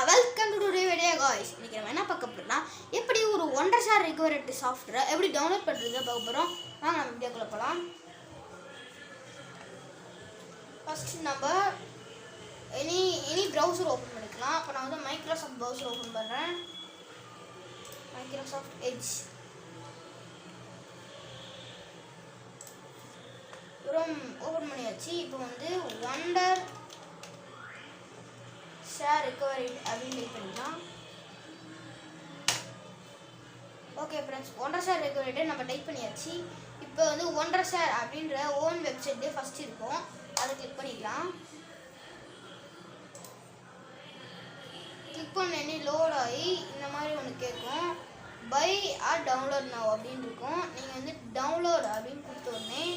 Welcome to today video guys. இன்னைக்கு நம்ம என்ன பார்க்க போறோம்னா எப்படி ஒரு ஒண்டர் ஷேர் ரெக்கவரி சாஃப்ட்வேர் எப்படி டவுன்லோட் பண்றதுன்னு பார்க்க போறோம். வாங்க நம்ம வீடியோக்குள்ள போலாம். ஃபர்ஸ்ட் நம்ம எனி browser ஓபன் பண்ணிக்கலாம். அப்ப நான் வந்து மைக்ரோசாஃப்ட் browser ஓபன் பண்றேன். மைக்ரோசாஃப்ட் எட்ஜ் ஓபன் பண்ணியாச்சு. இப்போ வந்து ஒண்டர் ஷேர் ரெக்கவரி அப்படின்னு டைப் பண்ணிக்கலாம். Okay friends, wonder share recovery நம்ம டைப் பண்ணியாச்சு. இப்போ வந்து ஒண்டர் ஷேர் அப்படின்ற ஓன் வெப்சைட்லேயே ஃபஸ்ட் இருக்கும், அதை கிளிக் பண்ணிக்கலாம். கிளிக் பண்ணி லோட் ஆகி இந்த மாதிரி ஒன்று கேட்கும், பை ஆர் டவுன்லோட் நவ் அப்படின்னு இருக்கும். நீங்கள் வந்து டவுன்லோட் அப்படின்னு கொடுத்த உடனே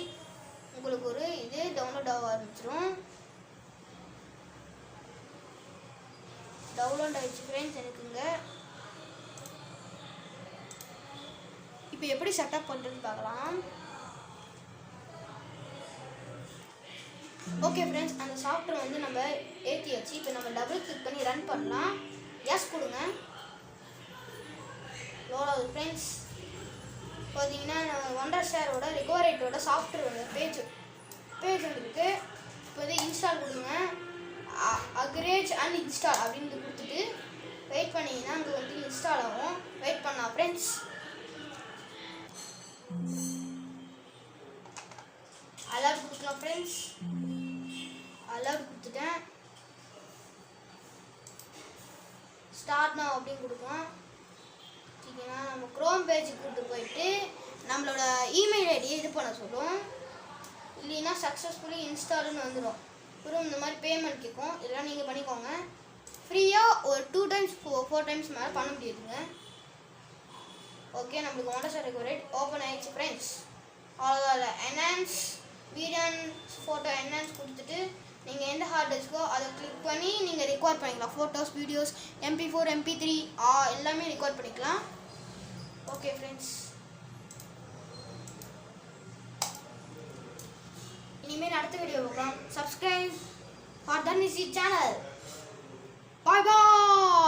உங்களுக்கு ஒரு இது டவுன்லோட் ஆக ஆரம்பிச்சிடும். டவுன்லோட் ஆகிடுச்சு ஃப்ரெண்ட்ஸ் எனக்குங்க. இப்போ எப்படி செட்டப் பண்ணுறதுன்னு பார்க்கலாம். ஓகே ஃப்ரெண்ட்ஸ், அந்த சாஃப்ட்வேர் வந்து நம்ம ஏற்றியாச்சு. இப்போ நம்ம டபுள் கிளிக் பண்ணி ரன் பண்ணலாம். எஸ் கொடுங்க. லோட் ஆகுது ஃப்ரெண்ட்ஸ். பார்த்தீங்கன்னா ஒண்டர் ஷேரோட ரெக்கவரேட்டோட சாஃப்ட்வேரோட பேஜ் வந்துருக்கு. இப்போ வந்து இன்ஸ்டால் கொடுங்க. அக்ரேஜ் அண்ட் இன்ஸ்டால் அப்படின்னு கொடுத்துட்டு வெயிட் பண்ணிங்கன்னா அங்கே வந்து இன்ஸ்டால் ஆகும். வெயிட் பண்ணலாம் ஃப்ரெண்ட்ஸ். அலர்ட் கொடுக்கலாம் ஃப்ரெண்ட்ஸ். அலர்ட் கொடுத்துட்டேன். ஸ்டார்ட் நவ் அப்படின்னு கொடுக்கலாம். சரிங்களா, நம்ம க்ரோம் பேஜுக்கு கூப்பிட்டு போயிட்டு நம்மளோட இமெயில் ஐடியை இது பண்ண சொல்லும். இல்லைன்னா சக்ஸஸ்ஃபுல்லி இன்ஸ்டால்னு வந்துடும். அப்புறம் இந்த மாதிரி பேமெண்ட் கேட்கும். இதெல்லாம் நீங்கள் பண்ணிக்கோங்க. ஃப்ரீயாக ஒரு 2 டைம்ஸ் 4 டைம்ஸ் மேலே பண்ண முடியுதுங்க. ஓகே, நம்மளுக்கு ஒண்டர் ஷேர் ரெக்கவரி ஓப்பன் ஆகிடுச்சு ஃப்ரெண்ட்ஸ். அவ்வளோதான். என்ஹான்ஸ் வீடியோ ஃபோட்டோ என்ஹான்ஸ் கொடுத்துட்டு நீங்கள் எந்த ஹார்ட் டிஸ்க்கோ அதை கிளிக் பண்ணி நீங்கள் ரெக்கார்ட் பண்ணிக்கலாம். ஃபோட்டோஸ், வீடியோஸ், MP4, MP3 எல்லாமே ரெக்கார்ட் பண்ணிக்கலாம். ஓகே ஃப்ரெண்ட்ஸ், இனிமேல் அடுத்த வீடியோ பார்க்கலாம். Subscribe for Thanvisi channel. Bye bye.